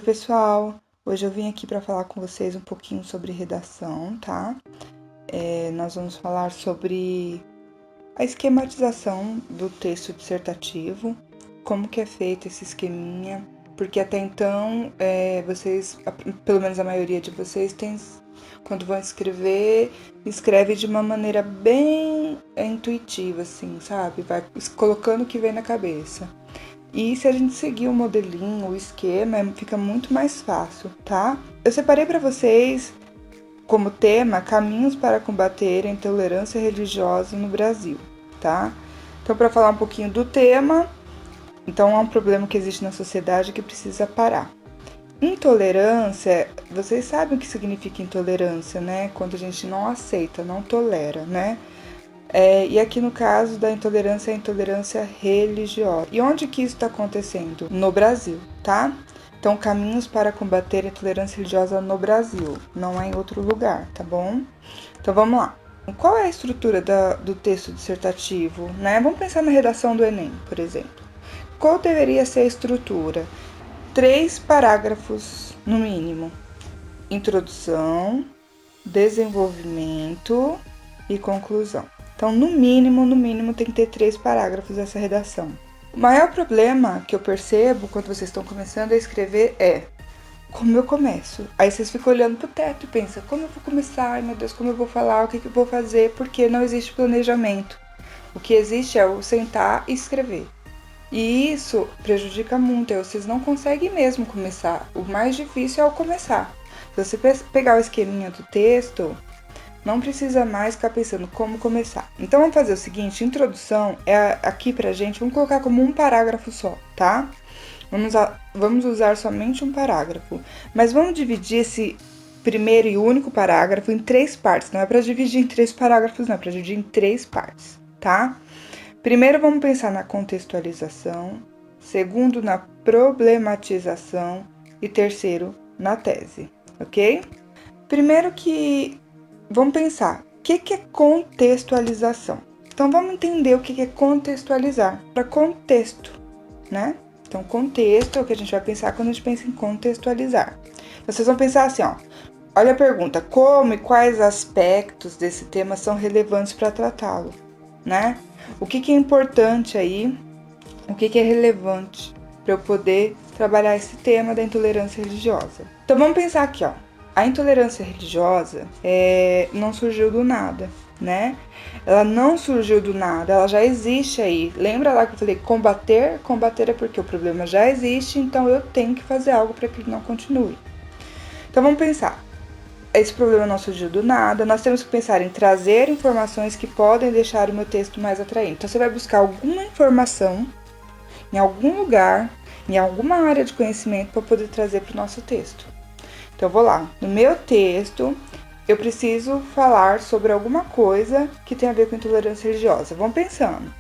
Oi, pessoal! Hoje eu vim aqui para falar com vocês um pouquinho sobre redação, tá? Nós vamos falar sobre a esquematização do texto dissertativo, como que é feito esse esqueminha, porque até então vocês, pelo menos a maioria de vocês, quando vão escrever, escreve de uma maneira bem intuitiva, assim, sabe? Vai colocando o que vem na cabeça. E se a gente seguir o modelinho, o esquema, fica muito mais fácil, tá? Eu separei para vocês como tema caminhos para combater a intolerância religiosa no Brasil, tá? Então, para falar um pouquinho do tema, então é um problema que existe na sociedade que precisa parar. Intolerância, vocês sabem o que significa intolerância, né? Quando a gente não aceita, não tolera, né? E aqui no caso da intolerância, é a intolerância religiosa. E onde que isso está acontecendo? No Brasil, tá? Então, caminhos para combater a intolerância religiosa no Brasil, não é em outro lugar, tá bom? Então, vamos lá. Qual é a estrutura do texto dissertativo, né? Vamos pensar na redação do Enem, por exemplo. Qual deveria ser a estrutura? 3 parágrafos, no mínimo. Introdução, desenvolvimento e conclusão. Então, no mínimo, tem que ter 3 parágrafos essa redação. O maior problema que eu percebo quando vocês estão começando a escrever é como eu começo. Aí vocês ficam olhando pro teto e pensam, como eu vou começar? Ai, meu Deus, como eu vou falar? O que eu vou fazer? Porque não existe planejamento. O que existe é o sentar e escrever. E isso prejudica muito, vocês não conseguem mesmo começar. O mais difícil é o começar. Se você pegar o esqueminha do texto, não precisa mais ficar pensando como começar. Então, vamos fazer o seguinte, introdução é aqui pra gente, vamos colocar como um parágrafo só, tá? Vamos usar somente um parágrafo. Mas vamos dividir esse primeiro e único parágrafo em 3 partes. Não é pra dividir em 3 parágrafos, não, é pra dividir em 3 partes, tá? Primeiro, vamos pensar na contextualização. Segundo, na problematização. E terceiro, na tese, ok? Primeiro vamos pensar, o que é contextualização? Então, vamos entender o que é contextualizar. Para contexto, né? Então, contexto é o que a gente vai pensar quando a gente pensa em contextualizar. Então, vocês vão pensar assim, ó. Olha a pergunta, como e quais aspectos desse tema são relevantes para tratá-lo, né? O que é importante aí, o que é relevante para eu poder trabalhar esse tema da intolerância religiosa. Então, vamos pensar aqui, ó. A intolerância religiosa não surgiu do nada, né? Ela não surgiu do nada, ela já existe aí. Lembra lá que eu falei combater? Combater é porque o problema já existe, então eu tenho que fazer algo para que ele não continue. Então vamos pensar. Esse problema não surgiu do nada, nós temos que pensar em trazer informações que podem deixar o meu texto mais atraente. Então você vai buscar alguma informação em algum lugar, em alguma área de conhecimento para poder trazer para o nosso texto. Então, eu vou lá. No meu texto, eu preciso falar sobre alguma coisa que tem a ver com intolerância religiosa. Vamos pensando.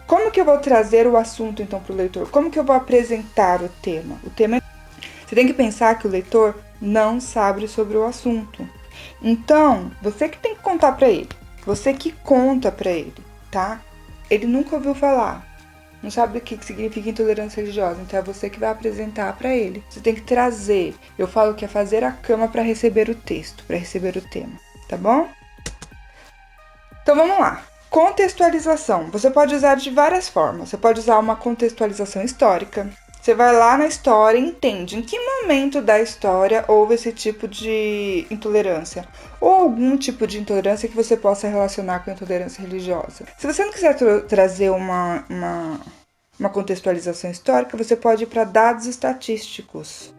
Como que eu vou trazer o assunto, então, para o leitor? Como que eu vou apresentar o tema? Você tem que pensar que o leitor não sabe sobre o assunto. Então, você que tem que contar para ele. Você que conta para ele, tá? Ele nunca ouviu falar. Não sabe o que significa intolerância religiosa, então é você que vai apresentar para ele. Você tem que trazer. Eu falo que é fazer a cama para receber o texto, para receber o tema, tá bom? Então vamos lá. Contextualização. Você pode usar de várias formas. Você pode usar uma contextualização histórica. Você vai lá na história e entende em que momento da história houve esse tipo de intolerância. Ou algum tipo de intolerância que você possa relacionar com a intolerância religiosa. Se você não quiser trazer uma contextualização histórica, você pode ir para dados estatísticos.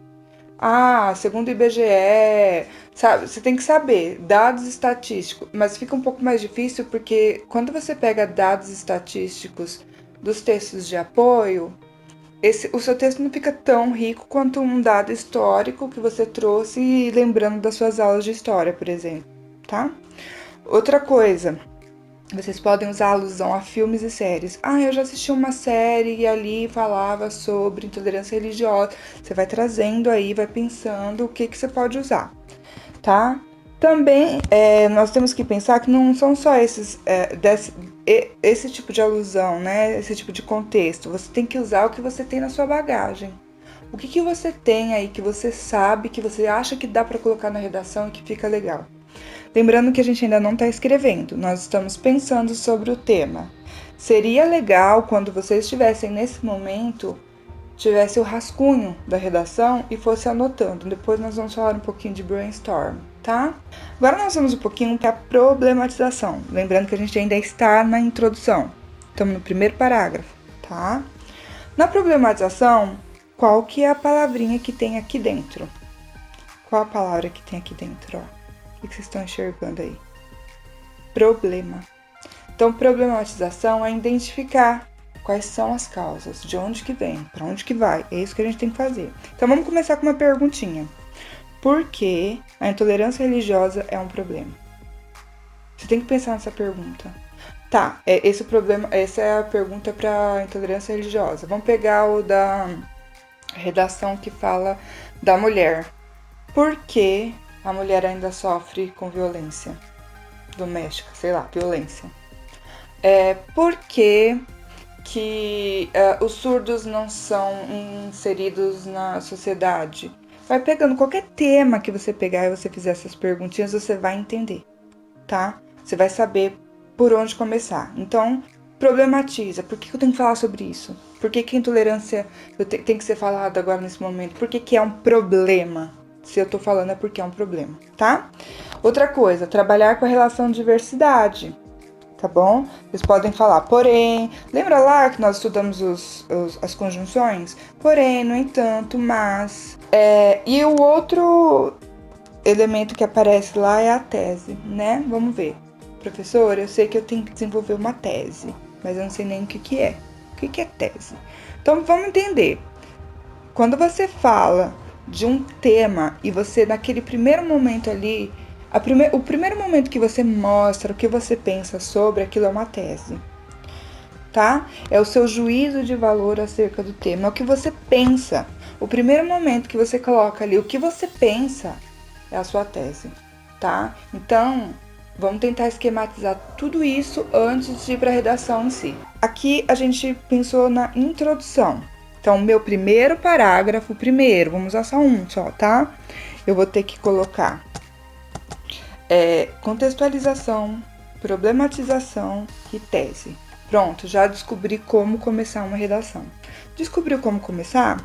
Segundo o IBGE, sabe? Você tem que saber dados estatísticos, mas fica um pouco mais difícil porque quando você pega dados estatísticos dos textos de apoio, o seu texto não fica tão rico quanto um dado histórico que você trouxe lembrando das suas aulas de história, por exemplo, tá? Outra coisa, vocês podem usar alusão a filmes e séries. Eu já assisti uma série e ali falava sobre intolerância religiosa. Você vai trazendo aí, vai pensando o que você pode usar, tá? Também nós temos que pensar que não são só esse tipo de alusão, né? Esse tipo de contexto. Você tem que usar o que você tem na sua bagagem. O que você tem aí que você sabe, que você acha que dá para colocar na redação e que fica legal? Lembrando que a gente ainda não está escrevendo, nós estamos pensando sobre o tema. Seria legal quando vocês estivessem nesse momento, tivesse o rascunho da redação e fosse anotando. Depois nós vamos falar um pouquinho de brainstorm, tá? Agora nós vamos um pouquinho para a problematização. Lembrando que a gente ainda está na introdução. Estamos no primeiro parágrafo, tá? Na problematização, qual que é a palavrinha que tem aqui dentro? Qual a palavra que tem aqui dentro, ó? O que vocês estão enxergando aí? Problema. Então, problematização é identificar quais são as causas, de onde que vem, para onde que vai. É isso que a gente tem que fazer. Então, vamos começar com uma perguntinha. Por que a intolerância religiosa é um problema? Você tem que pensar nessa pergunta. Tá, essa é a pergunta para intolerância religiosa. Vamos pegar o da redação que fala da mulher. Por que a mulher ainda sofre com violência doméstica, sei lá, violência? Por que os surdos não são inseridos na sociedade? Vai pegando qualquer tema que você pegar e você fizer essas perguntinhas, você vai entender, tá? Você vai saber por onde começar. Então, problematiza. Por que eu tenho que falar sobre isso? Por que a intolerância tem que ser falada agora nesse momento? Por que é um problema? Se eu tô falando é porque é um problema, tá? Outra coisa, trabalhar com a relação de diversidade, tá bom? Vocês podem falar porém. Lembra lá que nós estudamos as conjunções? Porém, no entanto, mas. E o outro elemento que aparece lá é a tese, né? Vamos ver. Professor, eu sei que eu tenho que desenvolver uma tese, mas eu não sei nem o que é. O que é tese? Então, vamos entender. Quando você fala de um tema e você, naquele primeiro momento ali, o primeiro momento que você mostra o que você pensa sobre aquilo é uma tese, tá? É o seu juízo de valor acerca do tema, é o que você pensa. O primeiro momento que você coloca ali o que você pensa é a sua tese, tá? Então, vamos tentar esquematizar tudo isso antes de ir para a redação em si. Aqui a gente pensou na introdução. Então, meu primeiro parágrafo, vamos usar só um só, tá? Eu vou ter que colocar contextualização, problematização e tese. Pronto, já descobri como começar uma redação. Descobriu como começar?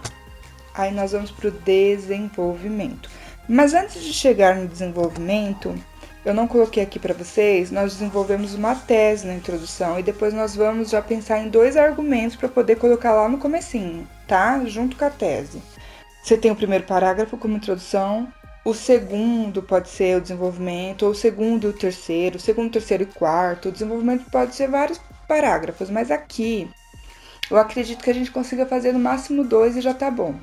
Aí nós vamos para o desenvolvimento. Mas antes de chegar no desenvolvimento, eu não coloquei aqui para vocês, nós desenvolvemos uma tese na introdução e depois nós vamos já pensar em 2 argumentos para poder colocar lá no comecinho, tá? Junto com a tese. Você tem o primeiro parágrafo como introdução, o segundo pode ser o desenvolvimento, ou o segundo e o terceiro e quarto. O desenvolvimento pode ser vários parágrafos, mas aqui eu acredito que a gente consiga fazer no máximo 2 e já tá bom.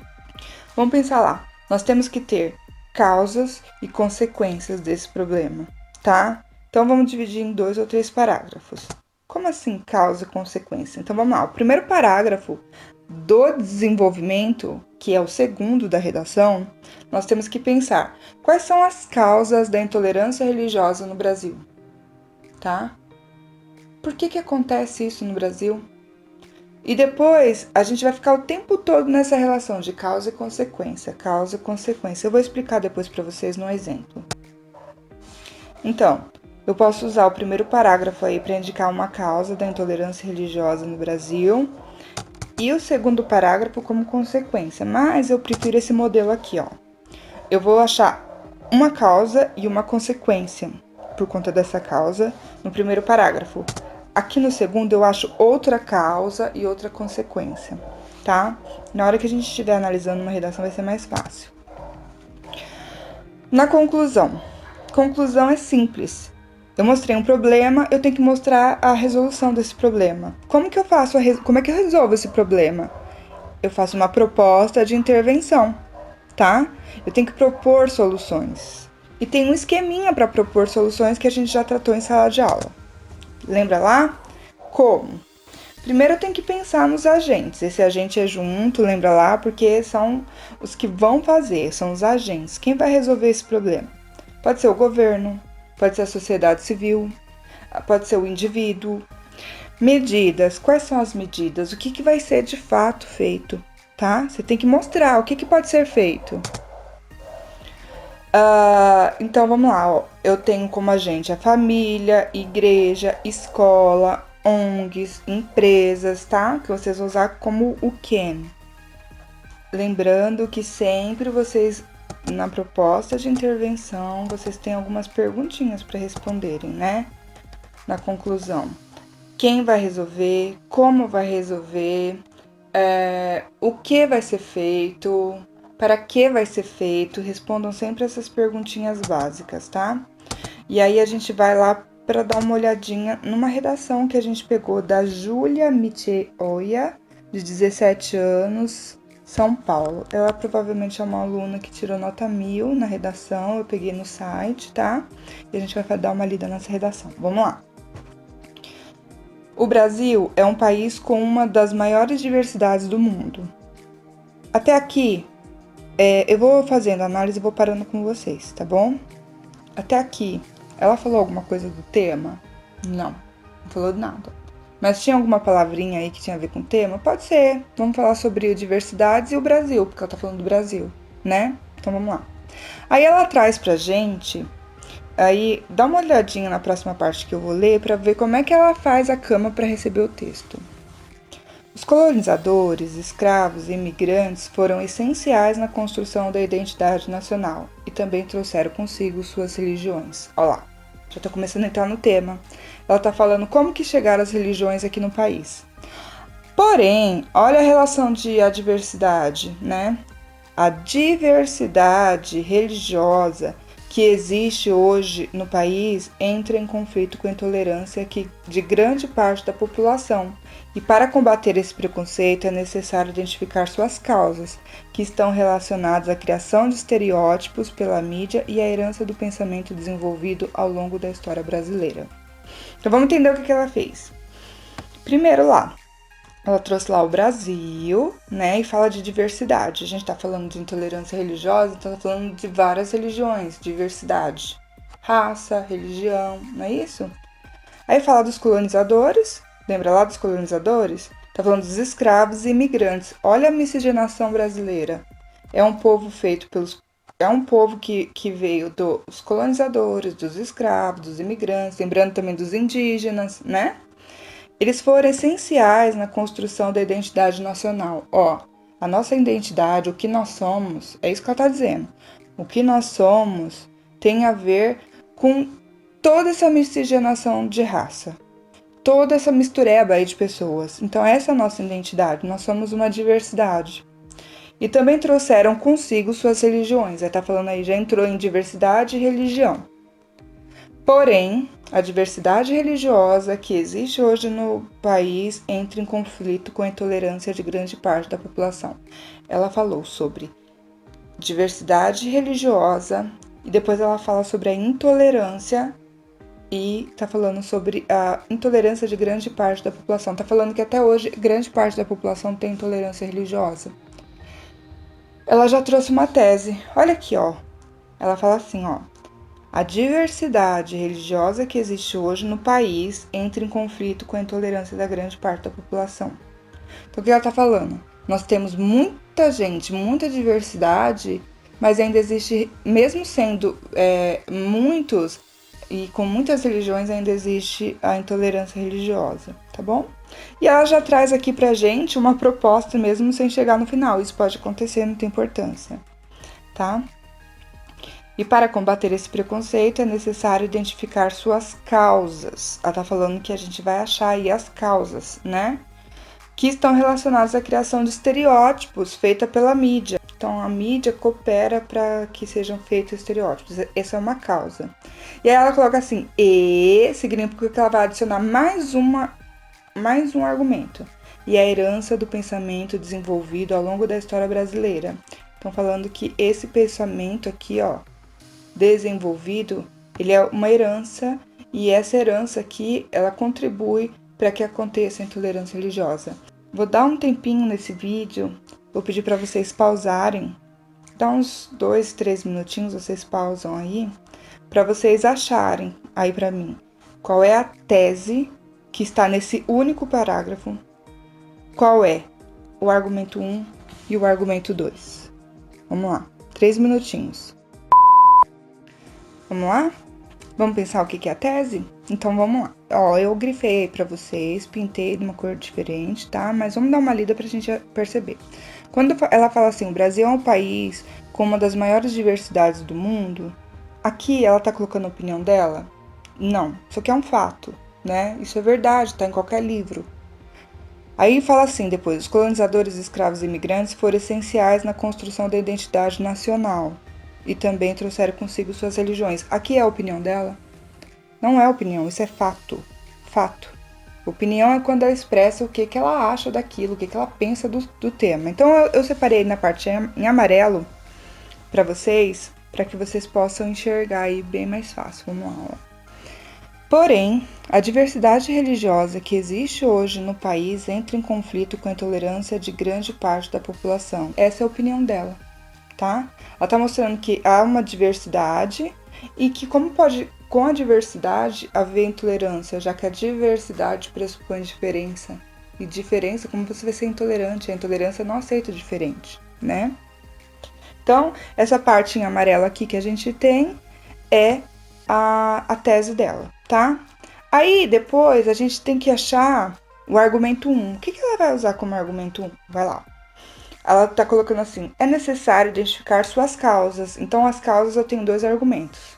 Vamos pensar lá. Nós temos que ter causas e consequências desse problema, tá? Então, vamos dividir em 2 ou 3 parágrafos. Como assim causa e consequência? Então, vamos lá. O primeiro parágrafo do desenvolvimento, que é o segundo da redação, nós temos que pensar quais são as causas da intolerância religiosa no Brasil, tá? Por que acontece isso no Brasil? E depois, a gente vai ficar o tempo todo nessa relação de causa e consequência, causa e consequência. Eu vou explicar depois para vocês no exemplo. Então, eu posso usar o primeiro parágrafo aí para indicar uma causa da intolerância religiosa no Brasil e o segundo parágrafo como consequência, mas eu prefiro esse modelo aqui, ó. Eu vou achar uma causa e uma consequência por conta dessa causa no primeiro parágrafo. Aqui no segundo eu acho outra causa e outra consequência, tá? Na hora que a gente estiver analisando uma redação vai ser mais fácil. Na conclusão. Conclusão é simples. Eu mostrei um problema, eu tenho que mostrar a resolução desse problema. Como que eu faço como é que eu resolvo esse problema? Eu faço uma proposta de intervenção, tá? Eu tenho que propor soluções. E tem um esqueminha para propor soluções que a gente já tratou em sala de aula. Lembra lá? Como? Primeiro eu tenho que pensar nos agentes. Esse agente é junto, lembra lá? Porque são os que vão fazer, são os agentes. Quem vai resolver esse problema? Pode ser o governo, pode ser a sociedade civil, pode ser o indivíduo. Medidas. Quais são as medidas? O que vai ser de fato feito? tá? Você tem que mostrar o que pode ser feito. Então, vamos lá, ó. Eu tenho como agente a família, igreja, escola, ONGs, empresas, tá? Que vocês vão usar como o can. Lembrando que sempre vocês, na proposta de intervenção, vocês têm algumas perguntinhas para responderem, né? Na conclusão. Quem vai resolver? Como vai resolver? O que vai ser feito? Para que vai ser feito? Respondam sempre essas perguntinhas básicas, tá? E aí a gente vai lá para dar uma olhadinha numa redação que a gente pegou da Júlia Micheoia, de 17 anos, São Paulo. Ela provavelmente é uma aluna que tirou nota 1000 na redação, eu peguei no site, tá? E a gente vai dar uma lida nessa redação. Vamos lá. O Brasil é um país com uma das maiores diversidades do mundo. Até aqui, eu vou fazendo análise e vou parando com vocês, tá bom? Até aqui, ela falou alguma coisa do tema? Não falou nada. Mas tinha alguma palavrinha aí que tinha a ver com o tema? Pode ser. Vamos falar sobre diversidades e o Brasil, porque ela tá falando do Brasil, né? Então vamos lá. Aí ela traz pra gente, aí dá uma olhadinha na próxima parte que eu vou ler pra ver como é que ela faz a cama para receber o texto. Os colonizadores, escravos e imigrantes foram essenciais na construção da identidade nacional e também trouxeram consigo suas religiões. Olha lá, já está começando a entrar no tema. Ela está falando como que chegaram as religiões aqui no país. Porém, olha a relação de adversidade, né? A diversidade religiosa que existe hoje no país entra em conflito com a intolerância de grande parte da população. E para combater esse preconceito é necessário identificar suas causas, que estão relacionadas à criação de estereótipos pela mídia e à herança do pensamento desenvolvido ao longo da história brasileira. Então vamos entender o que ela fez. Primeiro lá, ela trouxe lá o Brasil, né, e fala de diversidade. A gente tá falando de intolerância religiosa, então tá falando de várias religiões, diversidade. Raça, religião, não é isso? Aí fala dos colonizadores, lembra lá dos colonizadores? Tá falando dos escravos e imigrantes. Olha a miscigenação brasileira. É um povo feito pelos... É um povo que veio dos colonizadores, dos escravos, dos imigrantes, lembrando também dos indígenas, né? Eles foram essenciais na construção da identidade nacional. Ó, a nossa identidade, o que nós somos, é isso que ela está dizendo. O que nós somos tem a ver com toda essa miscigenação de raça, toda essa mistureba aí de pessoas. Então essa é a nossa identidade, nós somos uma diversidade. E também trouxeram consigo suas religiões. Ela está falando aí, já entrou em diversidade e religião. Porém, a diversidade religiosa que existe hoje no país entra em conflito com a intolerância de grande parte da população. Ela falou sobre diversidade religiosa e depois ela fala sobre a intolerância e tá falando sobre a intolerância de grande parte da população. Tá falando que até hoje grande parte da população tem intolerância religiosa. Ela já trouxe uma tese. Olha aqui, ó. Ela fala assim, ó. A diversidade religiosa que existe hoje no país entra em conflito com a intolerância da grande parte da população. Então, o que ela está falando? Nós temos muita gente, muita diversidade, mas ainda existe, mesmo sendo muitos e com muitas religiões, ainda existe a intolerância religiosa, tá bom? E ela já traz aqui pra gente uma proposta mesmo sem chegar no final. Isso pode acontecer, não tem importância, tá? E para combater esse preconceito é necessário identificar suas causas. Ela tá falando que a gente vai achar aí as causas, né? Que estão relacionadas à criação de estereótipos feita pela mídia. Então a mídia coopera para que sejam feitos estereótipos. Essa é uma causa. E aí ela coloca assim, e significa que ela vai adicionar mais um argumento. E a herança do pensamento desenvolvido ao longo da história brasileira. Então falando que esse pensamento aqui, ó, desenvolvido, ele é uma herança e essa herança aqui, ela contribui para que aconteça a intolerância religiosa. Vou dar um tempinho nesse vídeo, vou pedir para vocês pausarem, dá uns 2, 3 minutinhos, vocês pausam aí, para vocês acharem aí para mim qual é a tese que está nesse único parágrafo, qual é o argumento 1, e o argumento 2. Vamos lá, 3 minutinhos. Vamos lá? Vamos pensar o que é a tese? Então vamos lá. Ó, eu grifei para vocês, pintei de uma cor diferente, tá? Mas vamos dar uma lida pra gente perceber. Quando ela fala assim, o Brasil é um país com uma das maiores diversidades do mundo, aqui ela tá colocando a opinião dela? Não, isso aqui é um fato, né? Isso é verdade, tá em qualquer livro. Aí fala assim depois, os colonizadores, escravos e imigrantes foram essenciais na construção da identidade nacional e também trouxeram consigo suas religiões. Aqui é a opinião dela? Não é opinião, isso é fato. Fato. Opinião é quando ela expressa o que ela acha daquilo, o que ela pensa do tema. Então eu separei na parte em amarelo para vocês, para que vocês possam enxergar aí bem mais fácil. Vamos lá, ó. Porém, a diversidade religiosa que existe hoje no país entra em conflito com a intolerância de grande parte da população. Essa é a opinião dela, tá? Ela está mostrando que há uma diversidade e que como pode, com a diversidade, haver intolerância, já que a diversidade pressupõe diferença. E diferença, como você vai ser intolerante? A intolerância não aceita o diferente, né? Então, essa parte em amarelo aqui que a gente tem é a tese dela, tá? Aí, depois, a gente tem que achar o argumento 1. O que ela vai usar como argumento 1? Vai lá. Ela tá colocando assim, é necessário identificar suas causas. Então, as causas eu tenho 2 argumentos,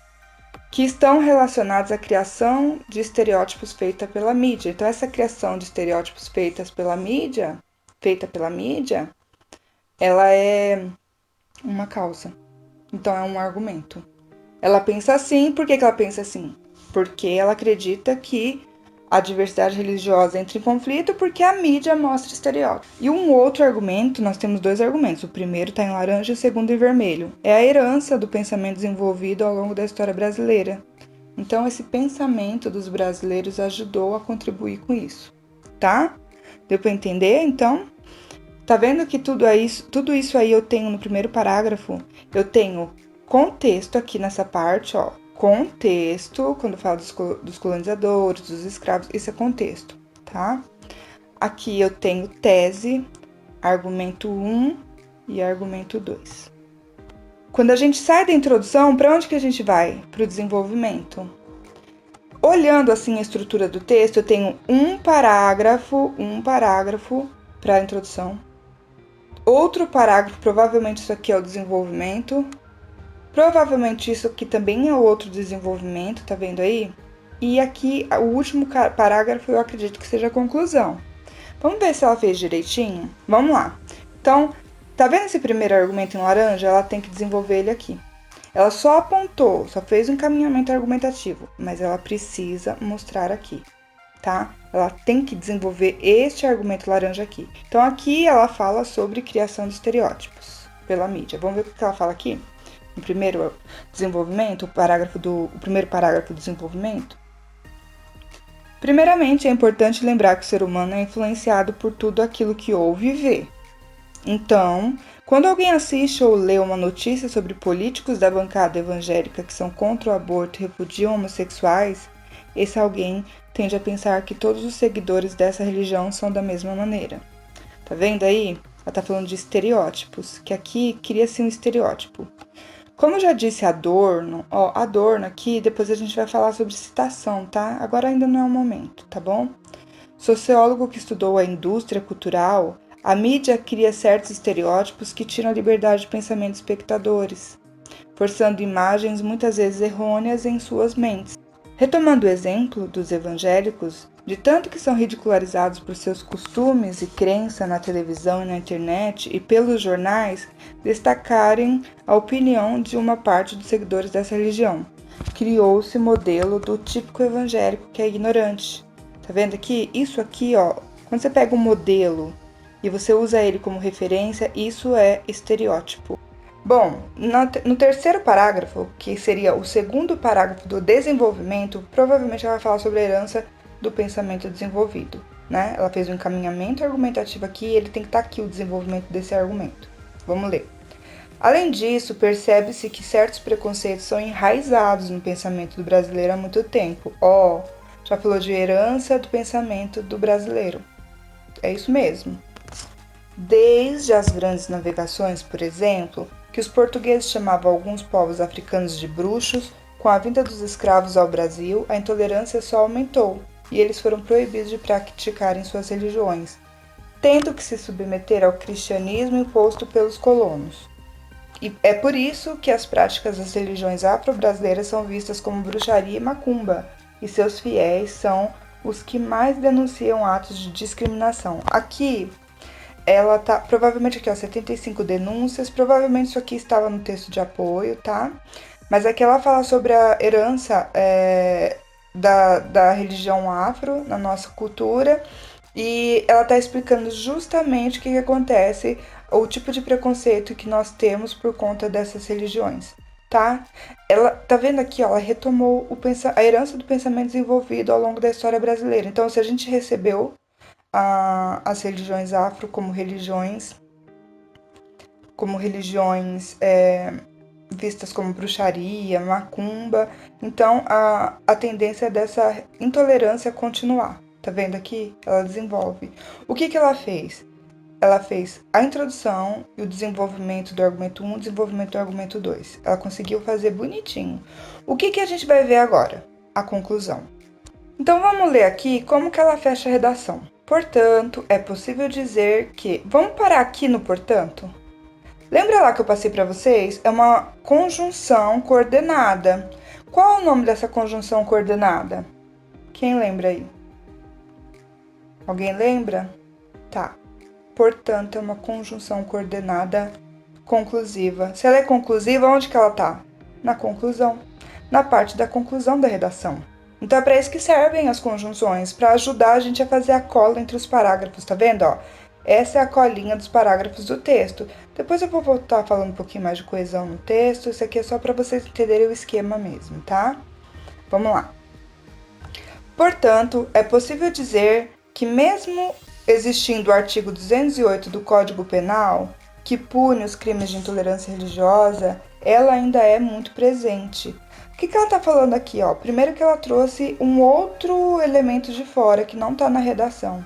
que estão relacionados à criação de estereótipos feita pela mídia. Então, essa criação de estereótipos feita pela mídia, ela é uma causa. Então, é um argumento. Ela pensa assim, por que ela pensa assim? Porque ela acredita que a diversidade religiosa entra em conflito porque a mídia mostra estereótipos. E um outro argumento, nós temos 2 argumentos. O primeiro está em laranja e o segundo em vermelho. É a herança do pensamento desenvolvido ao longo da história brasileira. Então, esse pensamento dos brasileiros ajudou a contribuir com isso, tá? Deu para entender, então? Tá vendo que tudo isso aí eu tenho no primeiro parágrafo? Eu tenho contexto aqui nessa parte, ó. Contexto, quando eu falo dos colonizadores, dos escravos, isso é contexto, tá? Aqui eu tenho tese, argumento 1 e argumento 2. Quando a gente sai da introdução, para onde que a gente vai? Para o desenvolvimento. Olhando assim a estrutura do texto, eu tenho um parágrafo para a introdução. Outro parágrafo, provavelmente isso aqui é o desenvolvimento. Provavelmente isso aqui também é outro desenvolvimento, tá vendo aí? E aqui, o último parágrafo, eu acredito que seja a conclusão. Vamos ver se ela fez direitinho? Vamos lá. Então, tá vendo esse primeiro argumento em laranja? Ela tem que desenvolver ele aqui. Ela só apontou, só fez um encaminhamento argumentativo, mas ela precisa mostrar aqui, tá? Ela tem que desenvolver este argumento laranja aqui. Então, aqui ela fala sobre criação de estereótipos pela mídia. Vamos ver o que ela fala aqui? No primeiro desenvolvimento, o primeiro parágrafo do desenvolvimento. Primeiramente, é importante lembrar que o ser humano é influenciado por tudo aquilo que ouve e vê. Então, quando alguém assiste ou lê uma notícia sobre políticos da bancada evangélica que são contra o aborto e repudiam homossexuais, esse alguém tende a pensar que todos os seguidores dessa religião são da mesma maneira. Tá vendo aí? Ela tá falando de estereótipos, que aqui cria-se um estereótipo. Como eu já disse Adorno, Adorno aqui, depois a gente vai falar sobre citação, tá? Agora ainda não é o momento, tá bom? Sociólogo que estudou a indústria cultural, a mídia cria certos estereótipos que tiram a liberdade de pensamento dos espectadores, forçando imagens muitas vezes errôneas em suas mentes. Retomando o exemplo dos evangélicos, de tanto que são ridicularizados por seus costumes e crença na televisão e na internet e pelos jornais, destacarem a opinião de uma parte dos seguidores dessa religião. Criou-se o modelo do típico evangélico que é ignorante. Tá vendo aqui? Isso aqui, ó, quando você pega um modelo e você usa ele como referência, isso é estereótipo. Bom, no terceiro parágrafo, que seria o segundo parágrafo do desenvolvimento, provavelmente ela vai falar sobre a herança do pensamento desenvolvido, né? Ela fez um encaminhamento argumentativo aqui e ele tem que estar aqui o desenvolvimento desse argumento. Vamos ler. Além disso, percebe-se que certos preconceitos são enraizados no pensamento do brasileiro há muito tempo. Já falou de herança do pensamento do brasileiro. É isso mesmo. Desde as grandes navegações, por exemplo, que os portugueses chamavam alguns povos africanos de bruxos, com a vinda dos escravos ao Brasil, a intolerância só aumentou e eles foram proibidos de praticarem suas religiões, tendo que se submeter ao cristianismo imposto pelos colonos. E é por isso que as práticas das religiões afro-brasileiras são vistas como bruxaria e macumba, e seus fiéis são os que mais denunciam atos de discriminação. Aqui, ela tá, provavelmente aqui, ó, 75 denúncias, provavelmente isso aqui estava no texto de apoio, tá? Mas aqui ela fala sobre a herança da religião afro na nossa cultura, e ela está explicando justamente o que acontece, o tipo de preconceito que nós temos por conta dessas religiões, tá? Ela tá vendo aqui, ó, ela retomou a herança do pensamento desenvolvido ao longo da história brasileira. Então, se a gente recebeu as religiões afro como religiões vistas como bruxaria, macumba, então a tendência é dessa intolerância continuar. Tá vendo aqui? Ela desenvolve. O que ela fez? Ela fez a introdução e o desenvolvimento do argumento 1, o desenvolvimento do argumento 2. Ela conseguiu fazer bonitinho. O que a gente vai ver agora? A conclusão. Então vamos ler aqui como que ela fecha a redação. Portanto, é possível dizer que... Vamos parar aqui no portanto? Lembra lá que eu passei para vocês? É uma conjunção coordenada. Qual é o nome dessa conjunção coordenada? Quem lembra aí? Alguém lembra? Tá. Portanto, é uma conjunção coordenada conclusiva. Se ela é conclusiva, onde que ela tá? Na conclusão. Na parte da conclusão da redação. Então, é para isso que servem as conjunções, para ajudar a gente a fazer a cola entre os parágrafos, tá vendo? Ó, essa é a colinha dos parágrafos do texto. Depois eu vou voltar falando um pouquinho mais de coesão no texto. Isso aqui é só para vocês entenderem o esquema mesmo, tá? Vamos lá. Portanto, é possível dizer que mesmo existindo o artigo 208 do Código Penal, que pune os crimes de intolerância religiosa, ela ainda é muito presente. O que ela está falando aqui? Ó? Primeiro que ela trouxe um outro elemento de fora que não está na redação,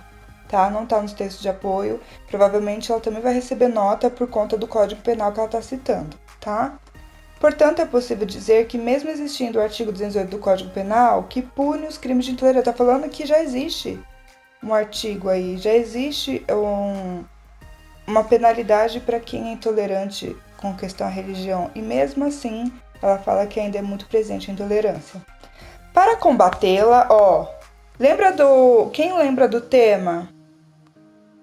tá? Não está nos textos de apoio. Provavelmente ela também vai receber nota por conta do Código Penal que ela está citando, tá? Portanto, é possível dizer que mesmo existindo o artigo 208 do Código Penal, que pune os crimes de intolerância, está falando que já existe um artigo aí, já existe uma penalidade para quem é intolerante com questão à religião, e mesmo assim ela fala que ainda é muito presente a intolerância. Para combatê-la, ó, quem lembra do tema?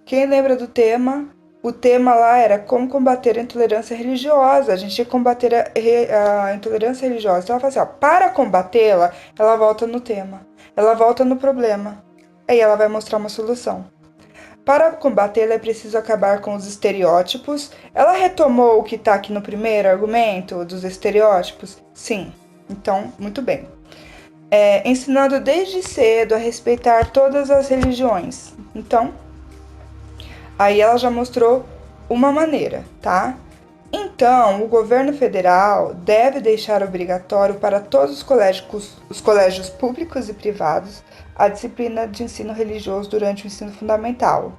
Quem lembra do tema? O tema lá era como combater a intolerância religiosa. A gente tinha que combater a intolerância religiosa. Então ela fala assim, ó, para combatê-la, ela volta no tema, ela volta no problema. Aí ela vai mostrar uma solução. Para combatê-la é preciso acabar com os estereótipos. Ela retomou o que está aqui no primeiro argumento dos estereótipos? Sim. Então, muito bem. Ensinando desde cedo a respeitar todas as religiões. Então, aí ela já mostrou uma maneira, tá? Então, o governo federal deve deixar obrigatório para todos os colégios públicos e privados a disciplina de ensino religioso durante o ensino fundamental.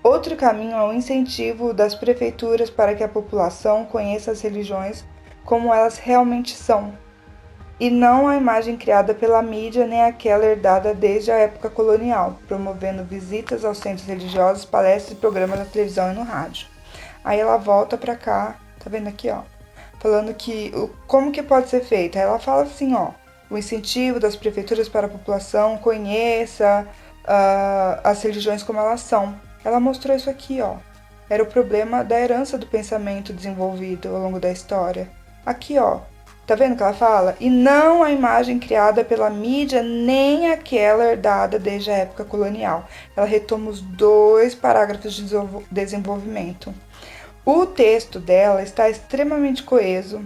Outro caminho é o incentivo das prefeituras para que a população conheça as religiões como elas realmente são, e não a imagem criada pela mídia nem aquela herdada desde a época colonial, promovendo visitas aos centros religiosos, palestras e programas na televisão e no rádio. Aí ela volta pra cá, tá vendo aqui, ó, falando que como que pode ser feito. Aí ela fala assim, ó, o incentivo das prefeituras para a população conheça as religiões como elas são. Ela mostrou isso aqui, ó. Era o problema da herança do pensamento desenvolvido ao longo da história. Aqui, ó, tá vendo que ela fala? E não a imagem criada pela mídia, nem aquela herdada desde a época colonial. Ela retoma os 2 parágrafos de desenvolvimento. O texto dela está extremamente coeso.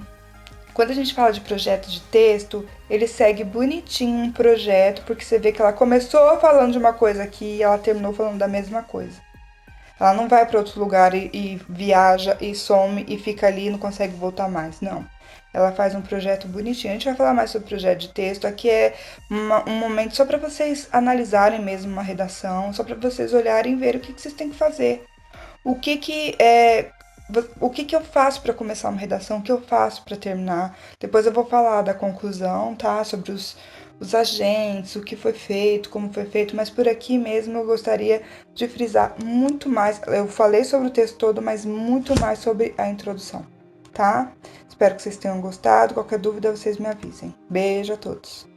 Quando a gente fala de projeto de texto, ele segue bonitinho um projeto, porque você vê que ela começou falando de uma coisa aqui e ela terminou falando da mesma coisa. Ela não vai para outro lugar e viaja e some e fica ali e não consegue voltar mais, não. Ela faz um projeto bonitinho. A gente vai falar mais sobre projeto de texto. Aqui é um momento só para vocês analisarem mesmo uma redação, só para vocês olharem e ver o que vocês têm que fazer. o que eu faço para começar uma redação, o que eu faço para terminar. Depois eu vou falar da conclusão, tá? Sobre os agentes, o que foi feito, como foi feito, mas por aqui mesmo eu gostaria de frisar muito mais. Eu falei sobre o texto todo, mas muito mais sobre a introdução, tá? Espero que vocês tenham gostado. Qualquer dúvida, vocês me avisem. Beijo a todos.